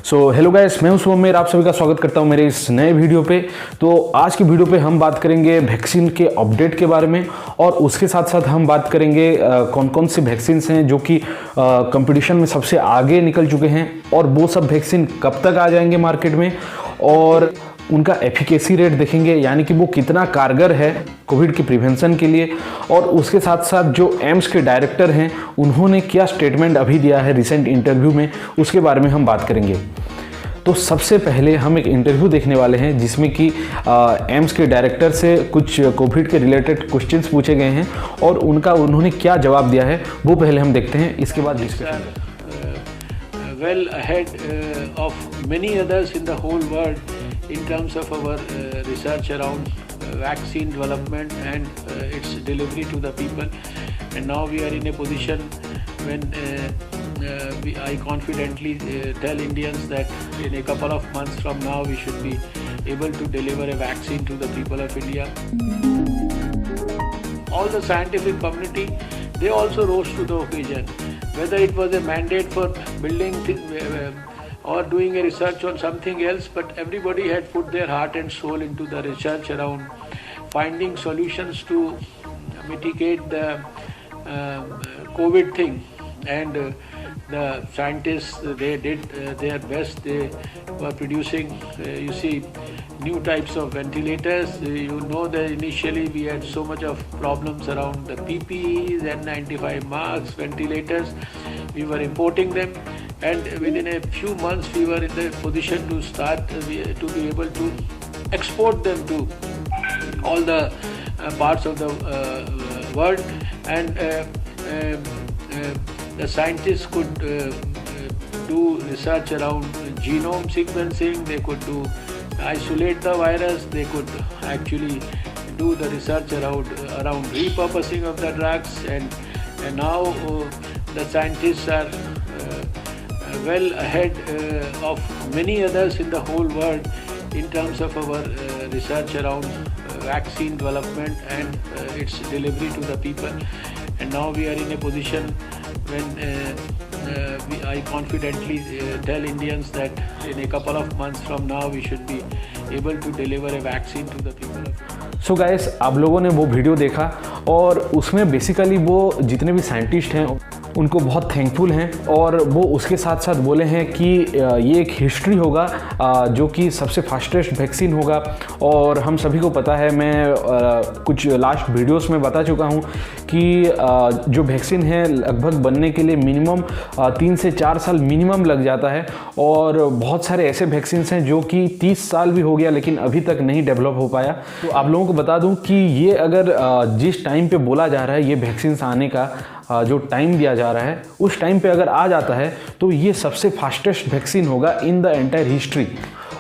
So hello guys, मैं हूं शुभम, आप सभी का स्वागत करता हूं मेरे इस नए वीडियो पे। तो आज की वीडियो पे हम बात करेंगे वैक्सीन के अपडेट के बारे में और उसके साथ साथ हम बात करेंगे कौन कौन से वैक्सीन हैं जो कि कंपटीशन में सबसे आगे निकल चुके हैं और वो सब वैक्सीन कब तक आ जाएंगे मार्केट में और उनका एफिकेसी रेट देखेंगे, यानी कि वो कितना कारगर है कोविड की प्रिवेंशन के लिए। और उसके साथ साथ जो एम्स के डायरेक्टर हैं उन्होंने क्या स्टेटमेंट अभी दिया है रिसेंट इंटरव्यू में, उसके बारे में हम बात करेंगे। तो सबसे पहले हम एक इंटरव्यू देखने वाले हैं जिसमें कि एम्स के डायरेक्टर से कुछ कोविड के रिलेटेड क्वेश्चंस पूछे गए हैं और उन्होंने क्या जवाब दिया है वो पहले हम देखते हैं, इसके बाद discussion. Well ahead of many others in the whole world in terms of our research around vaccine development and its delivery to the people, and now we are in a position when I confidently tell Indians that in a couple of months from now we should be able to deliver a vaccine to the people of India. All the scientific community, they also rose to the occasion. Whether it was a mandate for building or doing a research on something else, but everybody had put their heart and soul into the research around finding solutions to mitigate the COVID thing. And the scientists, they did their best. They were producing, you see, new types of ventilators. You know that initially we had so much of problems around the PPEs, N95 masks, ventilators. We were importing them, and within a few months we were in the position to start to be able to export them to all the parts of the world. And the scientists could do research around genome sequencing. They could do isolate the virus. They could actually do the research around repurposing of the drugs, and now the scientists are well ahead of many others in the whole world in terms of our research around vaccine development and its delivery to the people. And now we are in a position when I confidently tell Indians that in a couple of months from now we should be able to deliver a vaccine to the people of India. So guys, आप लोगों ने वो video देखा और उसमें basically वो जितने भी साइंटिस्ट हैं उनको बहुत थैंकफुल हैं और वो उसके साथ साथ बोले हैं कि ये एक हिस्ट्री होगा जो कि सबसे फास्टेस्ट वैक्सीन होगा। और हम सभी को पता है, मैं कुछ लास्ट वीडियोस में बता चुका हूँ कि जो वैक्सीन है लगभग बनने के लिए मिनिमम 3 से 4 साल मिनिमम लग जाता है और बहुत सारे ऐसे वैक्सीन हैं जो कि 30 साल भी हो गया लेकिन अभी तक नहीं डेवलप हो पाया। तो आप लोगों को बता दूं कि ये अगर जिस टाइम पे बोला जा रहा है ये वैक्सीन आने का जो टाइम दिया जा रहा है उस टाइम पे अगर आ जाता है तो ये सबसे फास्टेस्ट वैक्सीन होगा इन द एंटायर हिस्ट्री।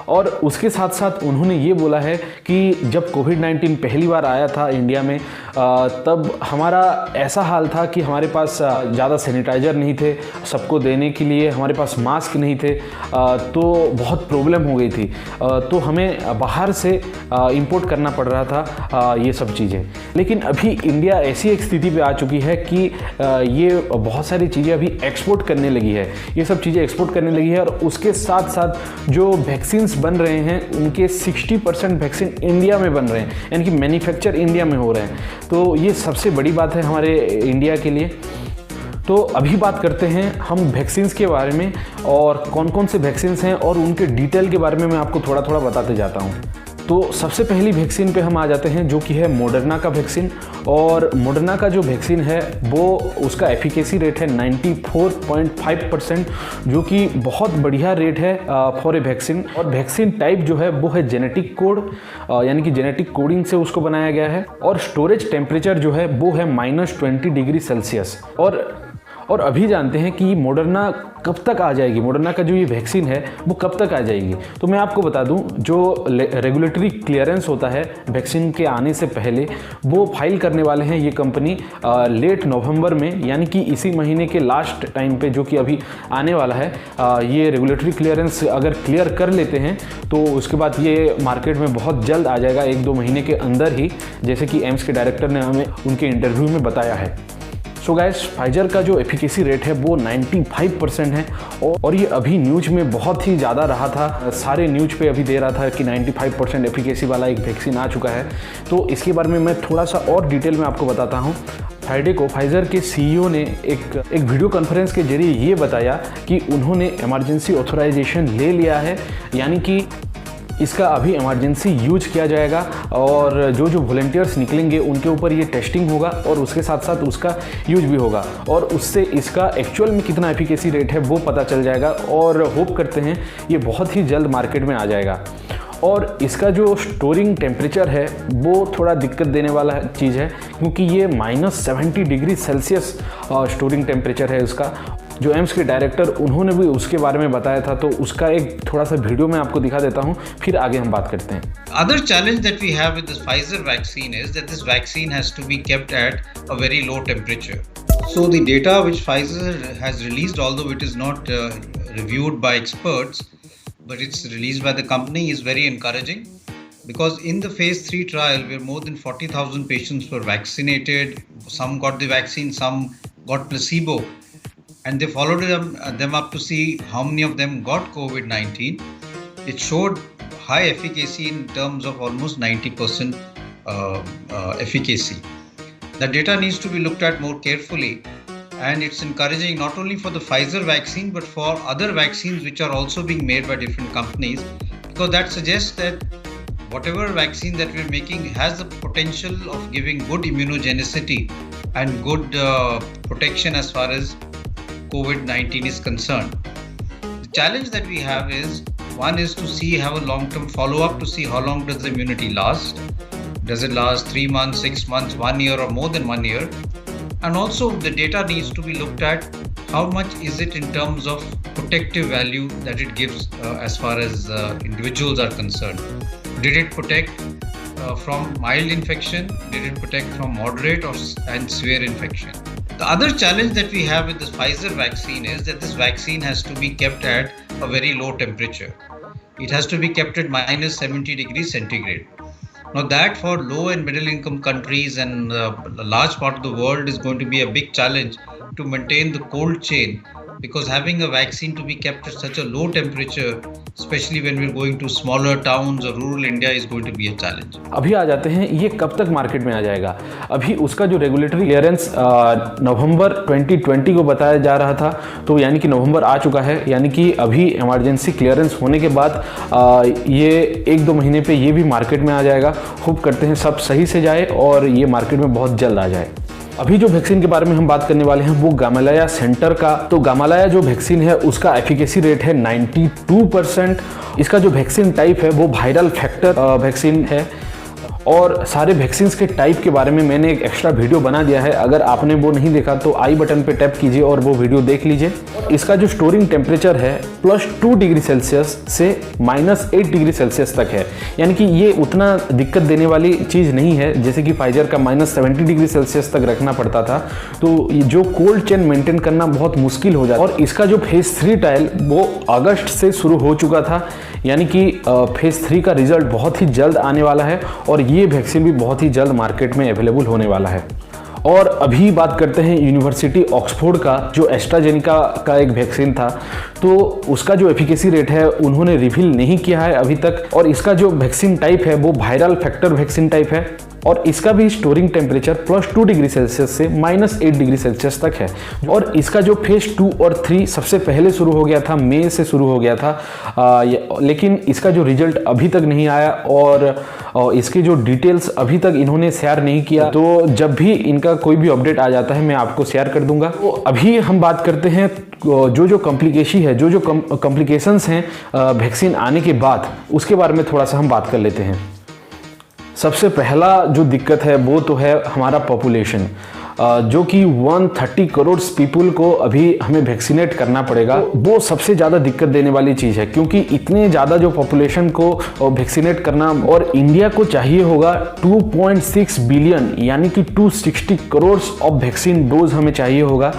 और उसके साथ साथ उन्होंने ये बोला है कि जब कोविड-19 पहली बार आया था इंडिया में तब हमारा ऐसा हाल था कि हमारे पास ज़्यादा सैनिटाइज़र नहीं थे सबको देने के लिए, हमारे पास मास्क नहीं थे, तो बहुत प्रॉब्लम हो गई थी। तो हमें बाहर से इंपोर्ट करना पड़ रहा था ये सब चीज़ें। लेकिन अभी इंडिया ऐसी एक स्थिति पे आ चुकी है कि ये बहुत सारी चीज़ें अभी एक्सपोर्ट करने लगी है, ये सब चीज़ें एक्सपोर्ट करने लगी है। और उसके साथ साथ जो वैक्सीन बन रहे हैं उनके 60% वैक्सीन इंडिया में बन रहे हैं, यानी कि मैन्युफैक्चर इंडिया में हो रहे हैं। तो ये सबसे बड़ी बात है हमारे इंडिया के लिए। तो अभी बात करते हैं हम वैक्सीन्स के बारे में और कौन कौन से वैक्सीन्स हैं और उनके डिटेल के बारे में मैं आपको थोड़ा थोड़ा बताते जाता हूँ। तो सबसे पहली वैक्सीन पे हम आ जाते हैं जो कि है मॉडर्ना का वैक्सीन। और मॉडर्ना का जो वैक्सीन है वो उसका एफिकेसी रेट है 94.5%, जो कि बहुत बढ़िया रेट है फॉर ए वैक्सीन। और वैक्सीन टाइप जो है वो है जेनेटिक कोड, यानी कि जेनेटिक कोडिंग से उसको बनाया गया है। और स्टोरेज टेम्परेचर जो है वो है -20 डिग्री सेल्सियस। और अभी जानते हैं कि मॉडर्ना कब तक आ जाएगी, मॉडर्ना का जो ये वैक्सीन है वो कब तक आ जाएगी। तो मैं आपको बता दूं, जो रेगुलेटरी क्लियरेंस होता है वैक्सीन के आने से पहले वो फाइल करने वाले हैं ये कंपनी लेट नवंबर में, यानी कि इसी महीने के लास्ट टाइम पे जो कि अभी आने वाला है। ये रेगुलेटरी क्लियरेंस अगर क्लियर कर लेते हैं तो उसके बाद ये मार्केट में बहुत जल्द आ जाएगा, 1-2 महीने के अंदर ही, जैसे कि एम्स के डायरेक्टर ने हमें उनके इंटरव्यू में बताया है। सो गाइस, फाइजर का जो एफिकेसी रेट है वो 95% है और ये अभी न्यूज में बहुत ही ज़्यादा रहा था। सारे न्यूज पे अभी दे रहा था कि 95% एफिकेसी वाला एक वैक्सीन आ चुका है। तो इसके बारे में मैं थोड़ा सा और डिटेल में आपको बताता हूँ। फ्राइडे को फाइजर के सीईओ ने एक वीडियो कॉन्फ्रेंस के जरिए ये बताया कि उन्होंने इमरजेंसी ऑथराइजेशन ले लिया है, यानी कि इसका अभी इमरजेंसी यूज किया जाएगा और जो वॉलंटियर्स निकलेंगे उनके ऊपर ये टेस्टिंग होगा और उसके साथ साथ उसका यूज भी होगा और उससे इसका एक्चुअल में कितना एफिकेसी रेट है वो पता चल जाएगा और होप करते हैं ये बहुत ही जल्द मार्केट में आ जाएगा। और इसका जो स्टोरिंग टेम्परेचर है वो थोड़ा दिक्कत देने वाला चीज़ है, क्योंकि ये -70 डिग्री सेल्सियस स्टोरिंग टेम्परेचर है उसका। जो एम्स के डायरेक्टर उन्होंने भी उसके बारे में बताया था, तो उसका एक थोड़ा सा वीडियो मैं आपको दिखा देता हूँ, फिर आगे हम बात करते हैं। Other challenge that we have with this Pfizer vaccine is that this vaccine has to be kept at a very low temperature. So the data which Pfizer has released, although it is not reviewed by experts, but it's released by the company, is very encouraging, because in the phase 3 trial where more than 40,000 patients were vaccinated, some got the vaccine, some got placebo, and they followed them up to see how many of them got COVID-19. It showed high efficacy in terms of almost 90% efficacy. The data needs to be looked at more carefully, and it's encouraging not only for the Pfizer vaccine but for other vaccines which are also being made by different companies, because that suggests that whatever vaccine that we're making has the potential of giving good immunogenicity and good protection as far as COVID-19 is concerned. The challenge that we have is, one is to have a long-term follow-up to see how long does the immunity last. Does it last 3 months, 6 months, 1 year or more than 1 year? And also the data needs to be looked at, how much is it in terms of protective value that it gives as far as individuals are concerned. Did it protect from mild infection? Did it protect from moderate and severe infection? The other challenge that we have with this Pfizer vaccine is that this vaccine has to be kept at a very low temperature. It has to be kept at -70 degrees centigrade. Now that for low and middle income countries and a large part of the world is going to be a big challenge to maintain the cold chain, because having a vaccine to be kept at such a low temperature, especially when we're going to smaller towns or rural India, is going to be a challenge. अभी आ जाते हैं, ये कब तक market में आ जाएगा। अभी उसका जो रेगुलेटरी क्लियरेंस नवंबर 2020 को बताया जा रहा था, तो यानी कि नवंबर आ चुका है, यानी कि अभी इमरजेंसी क्लियरेंस होने के बाद ये 1-2 महीने पे ये भी मार्केट में आ जाएगा। होप करते हैं सब सही से जाए और ये मार्केट में बहुत जल्द आ जाए। अभी जो वैक्सीन के बारे में हम बात करने वाले हैं वो गामालाया सेंटर का। तो गामालाया जो वैक्सीन है उसका एफिकेसी रेट है 92%। इसका जो वैक्सीन टाइप है वो वायरल फैक्टर वैक्सीन है और सारे वैक्सीन्स के टाइप के बारे में मैंने एक एक्स्ट्रा वीडियो बना दिया है। अगर आपने वो नहीं देखा तो आई बटन पे टैप कीजिए और वो वीडियो देख लीजिए। इसका जो स्टोरिंग टेम्परेचर है +2 डिग्री सेल्सियस से -8 डिग्री सेल्सियस तक है, यानी कि ये उतना दिक्कत देने वाली चीज़ नहीं है जैसे कि फाइजर का -70 डिग्री सेल्सियस तक रखना पड़ता था। तो जो कोल्ड चेन मेंटेन करना बहुत मुश्किल हो जाता है। और इसका जो फेज़ 3 ट्रायल वो अगस्त से शुरू हो चुका था, यानी कि फेज़ 3 का रिजल्ट बहुत ही जल्द आने वाला है और ये वैक्सीन भी बहुत ही जल्द मार्केट में अवेलेबल होने वाला है। और अभी बात करते हैं यूनिवर्सिटी ऑक्सफोर्ड का जो एस्ट्राजेनिका का एक वैक्सीन था, तो उसका जो एफिकेसी रेट है उन्होंने रिवील नहीं किया है अभी तक। और इसका जो वैक्सीन टाइप है वो वायरल फैक्टर वैक्सीन टाइप है और इसका भी स्टोरिंग टेम्परेचर +2 डिग्री सेल्सियस से -8 डिग्री सेल्सियस तक है। और इसका जो फेज़ 2 और 3 सबसे पहले शुरू हो गया था, मई से शुरू हो गया था, लेकिन इसका जो रिजल्ट अभी तक नहीं आया और इसके जो डिटेल्स अभी तक इन्होंने शेयर नहीं किया। तो जब भी इनका कोई भी अपडेट आ जाता है मैं आपको शेयर कर दूंगा। तो अभी हम बात करते हैं जो कॉम्प्लिकेशंस हैं वैक्सीन आने के बाद, उसके बारे में थोड़ा सा हम बात कर लेते हैं। सबसे पहला जो दिक्कत है वो तो है हमारा पॉपुलेशन, जो कि 130 करोड़ पीपल को अभी हमें वैक्सीनेट करना पड़ेगा। वो सबसे ज़्यादा दिक्कत देने वाली चीज़ है, क्योंकि इतने ज़्यादा जो पॉपुलेशन को वैक्सीनेट करना, और इंडिया को चाहिए होगा 2.6 बिलियन यानी कि 260 करोड़ ऑफ वैक्सीन डोज हमें चाहिए होगा।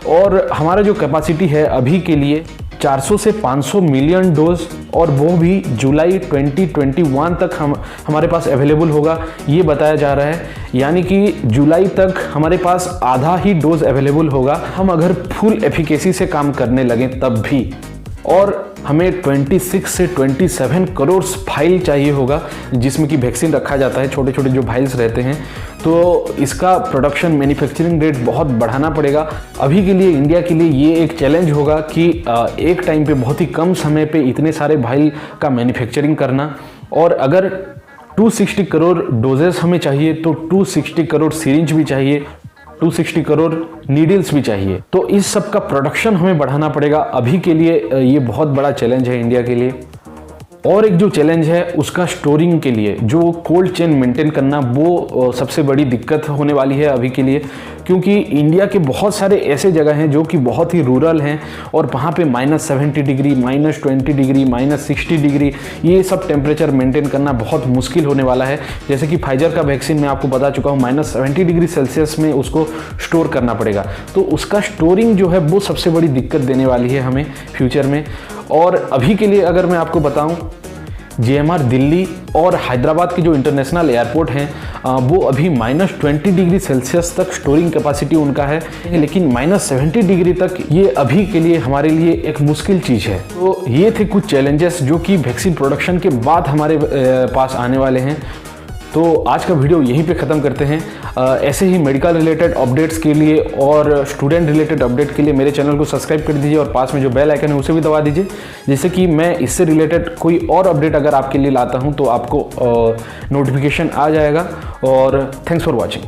और हमारा जो कैपेसिटी है अभी के लिए 400 से 500 मिलियन डोज, और वो भी जुलाई 2021 तक हमारे पास अवेलेबल होगा, ये बताया जा रहा है। यानी कि जुलाई तक हमारे पास आधा ही डोज अवेलेबल होगा, हम अगर फुल एफिकेसी से काम करने लगें तब भी। और हमें 26 से 27 करोड़ फाइल चाहिए होगा जिसमें कि वैक्सीन रखा जाता है, छोटे छोटे जो फाइल्स रहते हैं। तो इसका प्रोडक्शन मैन्युफैक्चरिंग रेट बहुत बढ़ाना पड़ेगा। अभी के लिए इंडिया के लिए ये एक चैलेंज होगा कि एक टाइम पे बहुत ही कम समय पे इतने सारे फाइल का मैन्युफैक्चरिंग करना। और अगर 260 करोड़ डोजेस हमें चाहिए तो 260 करोड़ सिरिंज भी चाहिए, 260 करोड़ नीडल्स भी चाहिए। तो इस सब का प्रोडक्शन हमें बढ़ाना पड़ेगा। अभी के लिए ये बहुत बड़ा चैलेंज है इंडिया के लिए। और एक जो चैलेंज है उसका स्टोरिंग के लिए, जो कोल्ड चेन मेंटेन करना, वो सबसे बड़ी दिक्कत होने वाली है अभी के लिए, क्योंकि इंडिया के बहुत सारे ऐसे जगह हैं जो कि बहुत ही रूरल हैं और वहाँ पे -70 डिग्री, -20 डिग्री, -60 डिग्री ये सब टेम्परेचर मेंटेन करना बहुत मुश्किल होने वाला है। जैसे कि फाइजर का वैक्सीन मैं आपको बता चुका हूँ, -70 डिग्री सेल्सियस में उसको स्टोर करना पड़ेगा। तो उसका स्टोरिंग जो है वो सबसे बड़ी दिक्कत देने वाली है हमें फ्यूचर में। और अभी के लिए अगर मैं आपको बताऊं, JMR दिल्ली और हैदराबाद के जो इंटरनेशनल एयरपोर्ट हैं वो अभी -20 डिग्री सेल्सियस तक स्टोरिंग कैपेसिटी उनका है, लेकिन -70 डिग्री तक ये अभी के लिए हमारे लिए एक मुश्किल चीज़ है। तो ये थे कुछ चैलेंजेस जो कि वैक्सीन प्रोडक्शन के बाद हमारे पास आने वाले हैं। तो आज का वीडियो यहीं पे ख़त्म करते हैं। ऐसे ही मेडिकल रिलेटेड अपडेट्स के लिए और स्टूडेंट रिलेटेड अपडेट के लिए मेरे चैनल को सब्सक्राइब कर दीजिए और पास में जो बेल आइकन है उसे भी दबा दीजिए, जिससे कि मैं इससे रिलेटेड कोई और अपडेट अगर आपके लिए लाता हूं तो आपको नोटिफिकेशन आ जाएगा। और थैंक्स फॉर वॉचिंग।